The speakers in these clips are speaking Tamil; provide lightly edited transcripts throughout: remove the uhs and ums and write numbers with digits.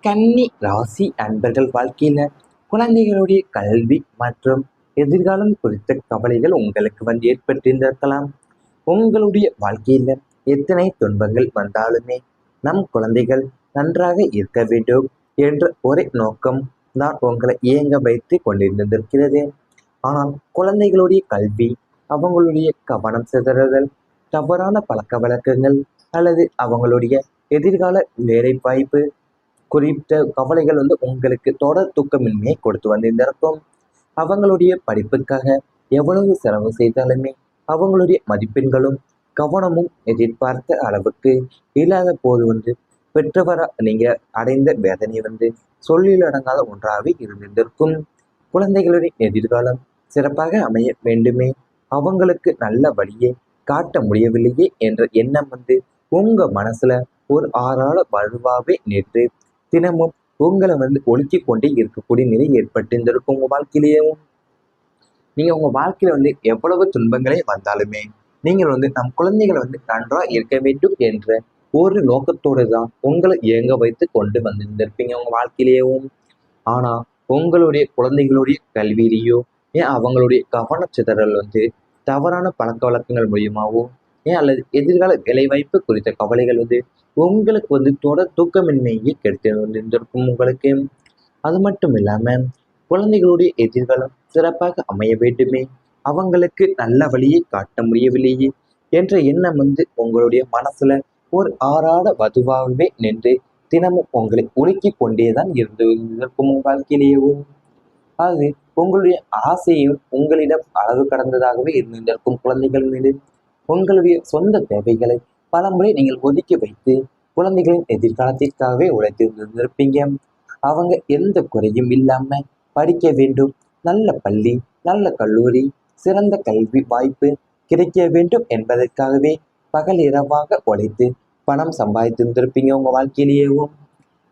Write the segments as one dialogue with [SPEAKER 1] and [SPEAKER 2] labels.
[SPEAKER 1] கன்னி ராசி அன்பர்கள் வாழ்க்கையில குழந்தைகளுடைய கல்வி மற்றும் எதிர்காலம் குறித்த கவலைகள் உங்களுக்கு ஏற்பட்டிருந்திருக்கலாம். உங்களுடைய வாழ்க்கையில எத்தனை துன்பங்கள் வந்தாலுமே நம் குழந்தைகள் நன்றாக இருக்க வேண்டும் என்ற ஒரே நோக்கம் தான் உங்களை இயங்க வைத்து கொண்டிருந்திருக்கிறது. ஆனால் குழந்தைகளுடைய கல்வி, அவங்களுடைய கவனம் சிதறுதல், தவறான பழக்க வழக்கங்கள் அல்லது அவங்களுடைய எதிர்கால வேலை வாய்ப்பு குறித்த கவலைகள் உங்களுக்கு தொடர் தூக்கமின்மையை கொடுத்து வந்திருந்திருக்கும். அவங்களுடைய படிப்புக்காக எவ்வளவு செலவு செய்தாலுமே அவங்களுடைய மதிப்பெண்களும் கவனமும் எதிர்பார்த்த அளவுக்கு இல்லாத போது பெற்றவரா நீங்க அடைந்த வேதனை சொல்லிலடங்காத ஒன்றாகவே இருந்திருக்கும். குழந்தைகளுடைய எதிர்காலம் சிறப்பாக அமைய வேண்டுமே, அவங்களுக்கு நல்ல வழியை காட்ட முடியவில்லையே என்ற எண்ணம் உங்க மனசுல ஒரு ஆறாள வலுவாவே நேற்று தினமும் உங்களை ஒழுக்கி கொண்டே இருக்கக்கூடிய நிலை ஏற்பட்டிருந்திருக்கும். உங்க வாழ்க்கையிலேயும் நீங்க உங்க வாழ்க்கையில எவ்வளவு துன்பங்களே வந்தாலுமே நீங்கள் நம் குழந்தைகளை நன்றாக இருக்க வேண்டும் என்ற ஒரு நோக்கத்தோடு தான் உங்களை இயங்க வைத்து கொண்டு வந்திருந்திருப்பீங்க உங்க வாழ்க்கையிலேயும். ஆனா உங்களுடைய குழந்தைகளுடைய கல்வியிலேயோ ஏன் அவங்களுடைய கவனச்சிதறல் தவறான பழக்க வழக்கங்கள் மூலியமாகவும் ஏன் அல்லது எதிர்கால வேலைவாய்ப்பு குறித்த கவலைகள் உங்களுக்கு தொடர் தூக்கமின்மையை கெடுத்து இருந்திருக்கும் உங்களுக்கு. அது மட்டும் இல்லாம குழந்தைகளுடைய எதிர்காலம் சிறப்பாக அமைய வேண்டுமே, அவங்களுக்கு நல்ல வழியை காட்ட முடியவில்லையே என்ற எண்ணம் உங்களுடைய மனசுல ஒரு ஆறாட வதுவாகவே நின்று தினமும் உங்களை உலுக்கி கொண்டேதான் இருந்திருக்கும் வாழ்க்கையிலேயும். அது உங்களுடைய ஆசையும் உங்களிடம் அளவு கடந்ததாகவே இருந்திருக்கும். குழந்தைகள் மீது உங்களுடைய சொந்த தேவைகளை பலமுறை நீங்கள் ஒதுக்கி வைத்து குழந்தைகளின் எதிர்காலத்திற்காகவே உழைத்திருந்திருப்பீங்க. அவங்க எந்த குறையும் இல்லாம படிக்க வேண்டும், நல்ல பள்ளி, நல்ல கல்லூரி, சிறந்த கல்வி வாய்ப்பு கிடைக்க வேண்டும் என்பதற்காகவே பகல் இரவாக உழைத்து பணம் சம்பாதித்திருந்திருப்பீங்க உங்க வாழ்க்கையிலேயும்.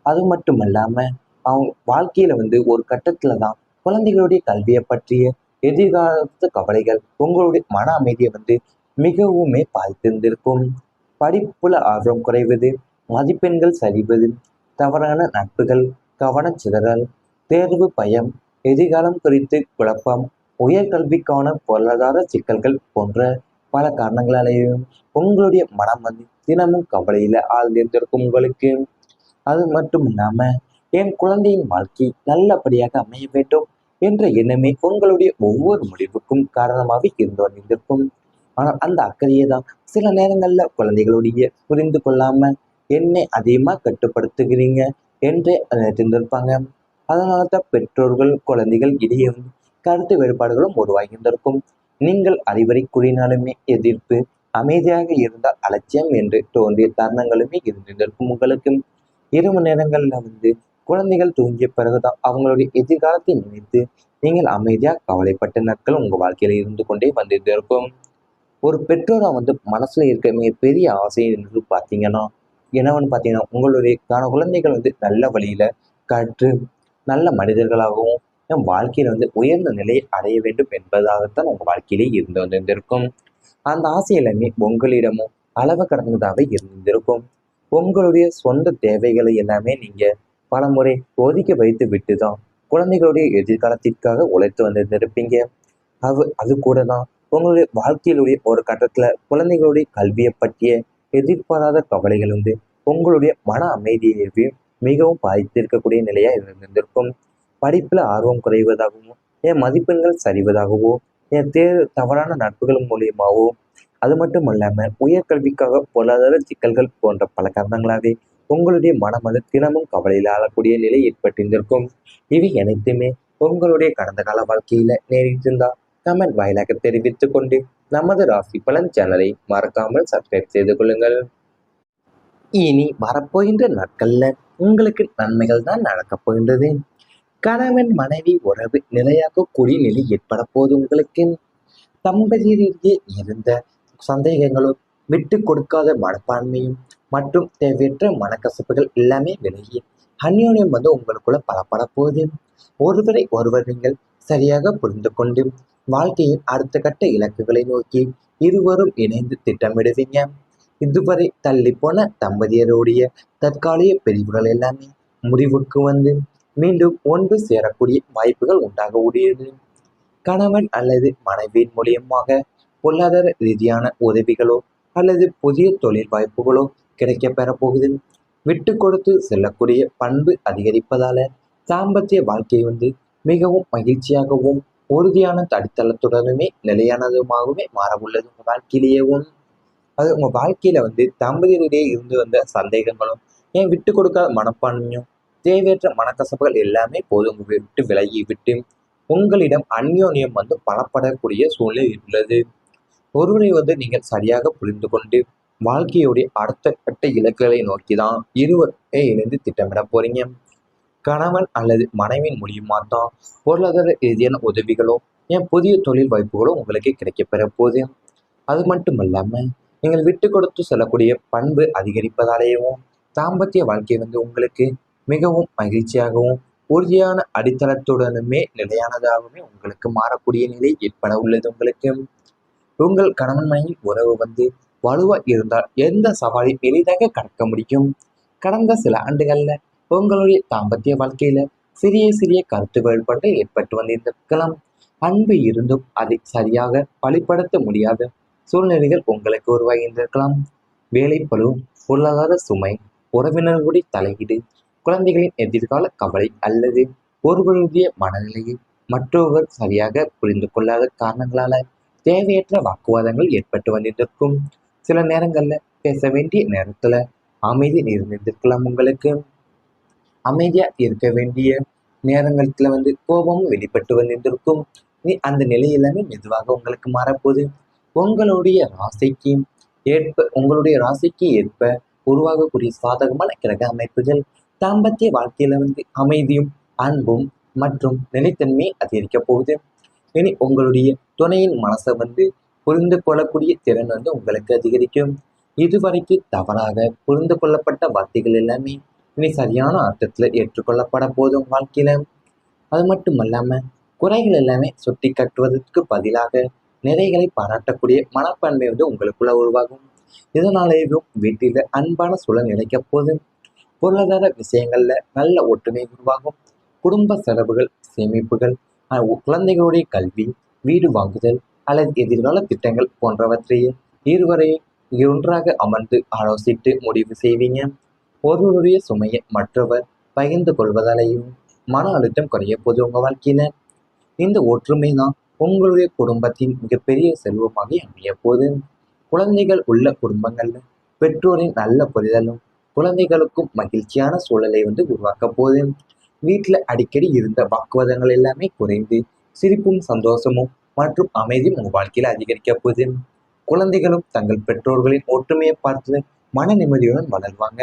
[SPEAKER 1] அது மட்டும் இல்லாம அவங்க வாழ்க்கையில ஒரு கட்டத்துல தான் குழந்தைகளுடைய கல்வியை பற்றிய எதிர்காலத்து கவலைகள் உங்களுடைய மன அமைதியை மிகவுமே பாதித்திருந்திருக்கும். படிப்புல ஆர்வம் குறைவது, மதிப்பெண்கள் சரிவது, தவறான நட்புகள், கவனச்சிதறல், தேர்வு பயம், எதிர்காலம் குறித்து குழப்பம், உயர்கல்விக்கான பொருளாதார சிக்கல்கள் போன்ற பல காரணங்களாலேயும் உங்களுடைய மனம் தினமும் கவலையில ஆழ்ந்திருந்திருக்கும் உங்களுக்கு. அது மட்டும் இல்லாம என் குழந்தையின் வாழ்க்கை நல்லபடியாக அமைய வேண்டும் என்ற எண்ணமே உங்களுடைய ஒவ்வொரு முடிவுக்கும் காரணமாக இருந்து வந்திருக்கும். ஆனால் அந்த அக்கறையை தான் சில நேரங்கள்ல குழந்தைகளுடைய புரிந்து கொள்ளாம என்னை அதிகமாக கட்டுப்படுத்துகிறீங்க என்றே நினைத்திருந்திருப்பாங்க. அதனால தான் பெற்றோர்கள் குழந்தைகள் இடையே கருத்து வேறுபாடுகளும் உருவாகியிருந்திருக்கும். நீங்கள் அறிவுரை கூறினாலுமே எதிர்ப்பு, அமைதியாக இருந்தால் அலட்சியம் என்று தோன்றிய தருணங்களுமே இருந்திருக்கும் உங்களுக்கு. இரவு நேரங்கள்ல குழந்தைகள் தூங்கிய பிறகுதான் அவங்களுடைய எதிர்காலத்தை நினைத்து நீங்கள் அமைதியாக கவலைப்பட்ட நாட்கள் உங்க வாழ்க்கையில இருந்து கொண்டே வந்திருந்திருக்கும். ஒரு பெற்றோரா மனசுல இருக்க மிகப்பெரிய ஆசை என்று பார்த்தீங்கன்னா என்னவென்னு பார்த்தீங்கன்னா உங்களுடைய குழந்தைகள் நல்ல வழியில கற்று நல்ல மனிதர்களாகவும் என் வாழ்க்கையில உயர்ந்த நிலையை அடைய வேண்டும் என்பதாகத்தான் உங்க வாழ்க்கையிலே இருந்து வந்திருந்திருக்கும். அந்த ஆசை எல்லாமே உங்களிடமும் அளவு கடந்ததாகவே இருந்திருக்கும். உங்களுடைய சொந்த தேவைகளை எல்லாமே நீங்க பல முறை ஒதுக்கி வைத்து விட்டு தான் குழந்தைகளுடைய எதிர்காலத்திற்காக உழைத்து வந்திருந்திருப்பீங்க. அது கூட தான் உங்களுடைய வாழ்க்கையிலுடைய ஒரு கட்டத்துல குழந்தைகளுடைய கல்வியை பற்றிய எதிர்பாராத கவலைகள் உங்களுடைய மன அமைதியையே மிகவும் பாதித்திருக்கக்கூடிய நிலையா இருந்திருக்கும். படிப்புல ஆர்வம் குறைவதாகவும் என் மதிப்பெண்கள் சரிவதாகவோ என் தவறான நட்புகள் மூலியமாவோ அது மட்டும் இல்லாம உயர்கல்விக்காக பொருளாதார சிக்கல்கள் போன்ற பல காரணங்களாவே உங்களுடைய மனம் தினமும் கவலையில் ஆளக்கூடிய நிலை ஏற்பட்டிருந்திருக்கும். இவை அனைத்துமே உங்களுடைய கடந்த கால வாழ்க்கையில நேரிட்டிருந்தா கமெண்ட் வாயிலாக தெரிவித்துக் கொண்டு நமது ராசி பலன் சேனலை மறக்காமல் சப்ஸ்கிரைப் செய்து கொள்ளுங்கள். இனி வரப்போகின்ற நாட்கள்ல உங்களுக்கு நன்மைகள் தான் நடக்கப் போகின்றது. கணவன் மனைவி உறவு நிலையாக கூடிய நிலை ஏற்பட போது உங்களுக்கு. தம்பதியிலேயே இருந்த சந்தேகங்களும் விட்டு கொடுக்காத மனப்பான்மையும் மற்றும் தேவையற்ற மனக்கசப்புகள் எல்லாமே விலகி அந்யோன்யம் உங்களுக்குள்ள பலப்பட போகுது. ஒருவரை ஒருவர் நீங்கள் சரியாக புரிந்து கொண்டு வாழ்க்கையின் அடுத்த கட்ட இலக்குகளை நோக்கி இருவரும் இணைந்து திட்டமிடுவீங்க. இதுவரை தள்ளி போன தம்பதியருடைய தற்காலிக பிரிவுகள் எல்லாமே முடிவுக்கு வந்து மீண்டும் ஒன்று சேரக்கூடிய வாய்ப்புகள் உண்டாக உடையது. கணவன் அல்லது மனைவியின் மூலியமாக பொருளாதார ரீதியான உதவிகளோ அல்லது புதிய தொழில் வாய்ப்புகளோ கிடைக்க பெறப்போகுது. விட்டு கொடுத்து செல்லக்கூடிய பண்பு அதிகரிப்பதால தாம்பத்திய வாழ்க்கை வந்து மிகவும் மகிழ்ச்சியாகவும் உறுதியான அடித்தளத்துடனுமே நிலையானதுமாகவே மாற உள்ளது உங்க வாழ்க்கையிலேயேவும். அது உங்க வாழ்க்கையில வந்து தம்பதியிடையே இருந்து வந்த சந்தேகங்களும் ஏன் விட்டு கொடுக்காத மனப்பான்மையும் தேவையற்ற மனக்கசப்புகள் எல்லாமே போதும் விட்டு விலகி விட்டு உங்களிடம் அந்யோன்யம் வந்து பலப்படக்கூடிய சூழ்நிலை உள்ளது. ஒருவரை வந்து நீங்கள் சரியாக புரிந்து கொண்டு வாழ்க்கையுடைய அடுத்த கட்ட இலக்குகளை நோக்கி தான் இருவரை இணைந்து திட்டமிட போறீங்க. கணவன் அல்லது மனைவியின் மூலியமா தான் பொருளாதார ரீதியான உதவிகளோ ஏன் புதிய தொழில் வாய்ப்புகளோ உங்களுக்கு கிடைக்க பெற போகுது. அது மட்டும் இல்லாம நீங்கள் விட்டு கொடுத்து செல்லக்கூடிய பண்பு அதிகரிப்பதாலேயும் தாம்பத்திய வாழ்க்கை வந்து உங்களுக்கு மிகவும் மகிழ்ச்சியாகவும் உறுதியான அடித்தளத்துடனுமே நிலையானதாகவுமே உங்களுக்கு மாறக்கூடிய நிலை ஏற்பட உள்ளது உங்களுக்கு. உங்கள் கணவன் மனைவி உறவு வந்து வலுவா இருந்தால் எந்த சவாலையும் எளிதாக கடக்க முடியும். கடந்த சில ஆண்டுகள்ல உங்களுடைய தாம்பத்திய வாழ்க்கையில சிறிய சிறிய கருத்து வேறுபாடுகள் ஏற்பட்டு வந்திருக்கலாம். அன்பு இருந்தும் அதை சரியாக வழிப்படுத்த முடியாத சூழ்நிலைகள் உங்களுக்கு உருவாகியிருந்திருக்கலாம். வேலைப்பளு, பொருளாதார சுமை, உறவினர்களுடைய தலையீடு, குழந்தைகளின் எதிர்கால கவலை அல்லது ஒருவருடைய மனநிலையை மற்றொருவர் சரியாக புரிந்து கொள்ளாத காரணங்களால தேவையற்ற வாக்குவாதங்கள் ஏற்பட்டு வந்திருக்கும். சில நேரங்கள்ல பேச வேண்டிய நேரத்துல அமைதி இருந்திருக்கலாம் உங்களுக்கு. அமைதியா இருக்க வேண்டிய நேரங்கள்ல வந்து கோபமும் வெளிப்பட்டு வந்திருக்கும். அந்த நிலை எல்லாமே மெதுவாக உங்களுக்கு மாறப்போகுது. உங்களுடைய ராசிக்கு உங்களுடைய ராசிக்கு ஏற்ப உருவாகக்கூடிய சாதகமான கிரக அமைப்புகள் தாம்பத்திய வாழ்க்கையில வந்து அமைதியும் அன்பும் மற்றும் நிலைத்தன்மையை அதிகரிக்க போகுது. இனி உங்களுடைய துணையின் மனசை வந்து புரிந்து கொள்ளக்கூடிய திறன் வந்து உங்களுக்கு அதிகரிக்கும். இதுவரைக்கு தவறாக புரிந்து கொள்ளப்பட்ட வார்த்தைகள் எல்லாமே இனி சரியான அர்த்தத்துல ஏற்றுக்கொள்ளப்பட போதும் வாழ்க்கையில. அது மட்டும் இல்லாம குறைகள் எல்லாமே சுட்டி கட்டுவதற்கு பதிலாக நிறைகளை பாராட்டக்கூடிய மனப்பான்மை வந்து உங்களுக்குள்ள உருவாகும். இதனாலேயும் வீட்டில அன்பான சூழல் நிலைக்க போதும். பொருளாதார விஷயங்கள்ல நல்ல ஒற்றுமை உருவாகும். குடும்ப செலவுகள், சேமிப்புகள், குழந்தைகளுடைய கல்வி, வீடு வாங்குதல் அல்லது எதிர்கால திட்டங்கள் போன்றவற்றையே இருவரையும் ஒன்றாக அமர்ந்து ஆலோசித்து முடிவு செய்வீங்க. ஒருவருடைய சுமையை மற்றவர் பகிர்ந்து கொள்வதாலேயும் மன அழுத்தம் குறைய போது உங்க வாழ்க்கையில. இந்த ஒற்றுமை தான் உங்களுடைய குடும்பத்தின் மிகப்பெரிய செல்வமாக அமைய போது. குழந்தைகள் உள்ள குடும்பங்கள்ல பெற்றோரின் நல்ல புரிதலும் குழந்தைகளுக்கும் மகிழ்ச்சியான சூழலை வந்து உருவாக்க போது. வீட்டில் அடிக்கடி இருந்த வாக்குவாதங்கள் எல்லாமே குறைந்து சிரிப்பும் சந்தோஷமும் மற்றும் அமைதியும் உங்கள் வாழ்க்கையில் அதிகரிக்க போகுது. குழந்தைகளும் தங்கள் பெற்றோர்களின் ஒற்றுமையை பார்த்து மன நிம்மதியுடன் வளர்வாங்க.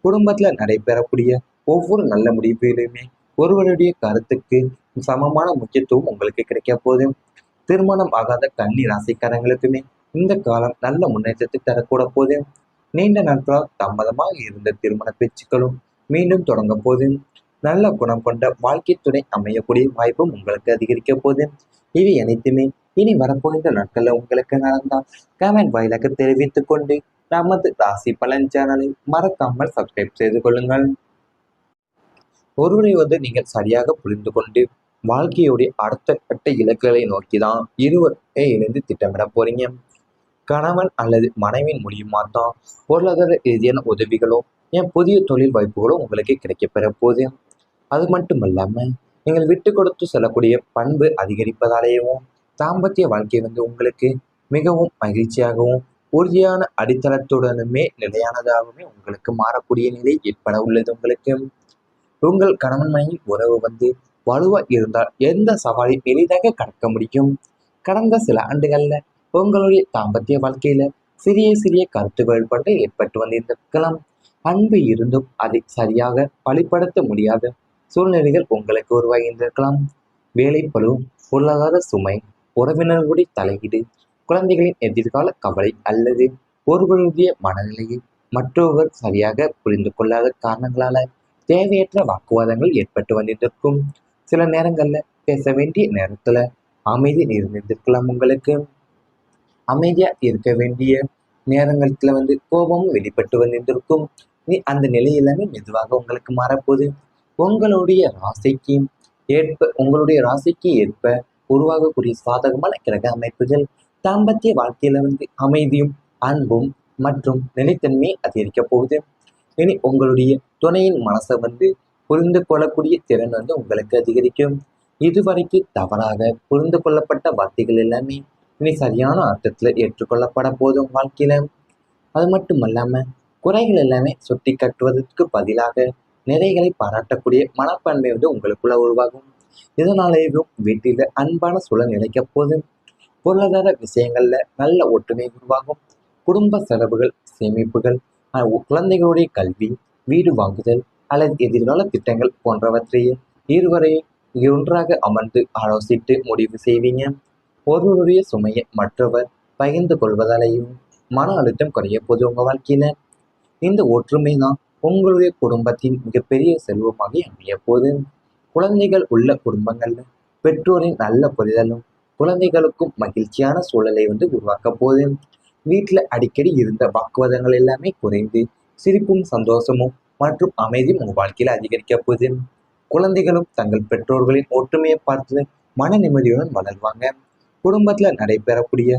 [SPEAKER 1] குடும்பத்தில் நடைபெறக்கூடிய ஒவ்வொரு நல்ல முடிவிலுமே ஒருவருடைய கருத்துக்கு சமமான முக்கியத்துவம் உங்களுக்கு கிடைக்க போகுது. திருமணம் ஆகாத கன்னி ராசிக்காரங்களுக்குமே இந்த காலம் நல்ல முன்னேற்றத்தை தரக்கூட போது. நீண்ட நாட்களால் தாமதமாக இருந்த திருமண பேச்சுக்களும் மீண்டும் தொடங்க போது. நல்ல குணம் கொண்ட வாழ்க்கை துணை அமையக்கூடிய வாய்ப்பும் உங்களுக்கு அதிகரிக்க போது. இவை அனைத்துமே இனி வரப்போகின்ற நாட்கள்ல உங்களுக்கு நடந்தால் கமெண்ட் வாயிலாக தெரிவித்துக் கொண்டு நமது ராசி பலன் சேனலை மறக்காமல் சப்ஸ்கிரைப் செய்து கொள்ளுங்கள். ஒருவரை வந்து நீங்கள் சரியாக புரிந்து கொண்டு வாழ்க்கையுடைய அடுத்த கட்ட இலக்குகளை நோக்கி தான் இருவரை இணைந்து திட்டமிட போறீங்க. கணவன் அல்லது மனைவியின் மூலியமா தான் பொருளாதார ரீதியான உதவிகளோ ஏன் புதிய தொழில் வாய்ப்புகளோ உங்களுக்கு கிடைக்க பெற போகுது. அது மட்டும் இல்லாம நீங்கள் விட்டு கொடுத்து செல்லக்கூடிய பண்பு அதிகரிப்பதாலேயும் தாம்பத்திய வாழ்க்கை வந்து உங்களுக்கு மிகவும் மகிழ்ச்சியாகவும் உறுதியான அடித்தளத்துடனுமே நிலையானதாகவுமே உங்களுக்கு மாறக்கூடிய நிலை ஏற்பட உள்ளது உங்களுக்கு. உங்கள் கணவன் மனைவி உறவு வந்து வலுவா இருந்தால் எந்த சவாலையும் எளிதாக கடக்க முடியும். கடந்த சில ஆண்டுகள்ல உங்களுடைய தாம்பத்திய வாழ்க்கையில சிறிய சிறிய கருத்து வேறுபாடுகள் ஏற்பட்டு வந்திருக்கலாம். அன்பு இருந்தும் அதை சரியாக வழிப்படுத்த முடியாத சூழ்நிலைகள் உங்களுக்கு உருவாகியிருந்திருக்கலாம். வேலைப்பளு, பொருளாதார சுமை, உறவினர்களுடைய தலையீடு, குழந்தைகளின் எதிர்கால கவலை அல்லது ஒருவருடைய மனநிலையை மற்றொருவர் சரியாக புரிந்து கொள்ளாத காரணங்களால தேவையற்ற வாக்குவாதங்கள் ஏற்பட்டு வந்திருக்கும். சில நேரங்கள்ல பேச வேண்டிய நேரத்துல அமைதி இருந்திருக்கலாம் உங்களுக்கு. அமைதியா இருக்க வேண்டிய நேரங்கள்ல வந்து கோபமும் வெளிப்பட்டு வந்திருக்கும். அந்த நிலை எல்லாமே மெதுவாக உங்களுக்கு மாறப்போகுது. உங்களுடைய ராசிக்கு உங்களுடைய ராசிக்கு ஏற்ப உருவாகக்கூடிய சாதகமான கிரக அமைப்புகள் தாம்பத்திய வாழ்க்கையில அமைதியும் அன்பும் மற்றும் நிலைத்தன்மையை அதிகரிக்க போகுது. இனி உங்களுடைய துணையின் மனசை புரிந்து கொள்ளக்கூடிய திறன் உங்களுக்கு அதிகரிக்கும். இதுவரைக்கு தவறாக புரிந்து கொள்ளப்பட்ட வார்த்தைகள் எல்லாமே இனி சரியான அர்த்தத்துல ஏற்றுக்கொள்ளப்பட போதும் வாழ்க்கையில. அது மட்டும் இல்லாம குறைகள் எல்லாமே சுட்டி கட்டுவதற்கு பதிலாக நிறைகளை பாராட்டக்கூடிய மனப்பான்மை உங்களுக்குள்ள உருவாகும். இதனாலேயும் வீட்டில அன்பான சூழல் நிலைக்க போது பொருளாதார விஷயங்கள்ல நல்ல ஒற்றுமை உருவாகும். குடும்ப செலவுகள், சேமிப்புகள், குழந்தைகளுடைய கல்வி, வீடு வாங்குதல் அல்லது எதிர்கால திட்டங்கள் போன்றவற்றையே இருவரையும் ஒன்றாக அமர்ந்து ஆலோசித்து முடிவு செய்வீங்க. ஒருவருடைய சுமையை மற்றவர் பகிர்ந்து கொள்வதாலேயும் மன அழுத்தம் குறைய போது உங்க வாழ்க்கையில. இந்த ஒற்றுமை தான் உங்களுடைய குடும்பத்தின் மிகப்பெரிய செல்வமாக அமைய போது. குழந்தைகள் உள்ள குடும்பங்கள்ல பெற்றோரின் நல்ல புரிதலும் குழந்தைகளுக்கும் மகிழ்ச்சியான சூழலை உருவாக்க போது. வீட்டில் அடிக்கடி இருந்த வாக்குவாதங்கள் எல்லாமே குறைந்து சிரிப்பும் சந்தோஷமும் மற்றும் அமைதியும் உங்கள் வாழ்க்கையில அதிகரிக்க போகுது. குழந்தைகளும் தங்கள் பெற்றோர்களின் ஒற்றுமையை பார்த்து மன நிம்மதியுடன் வளர்வாங்க. குடும்பத்துல நடைபெறக்கூடிய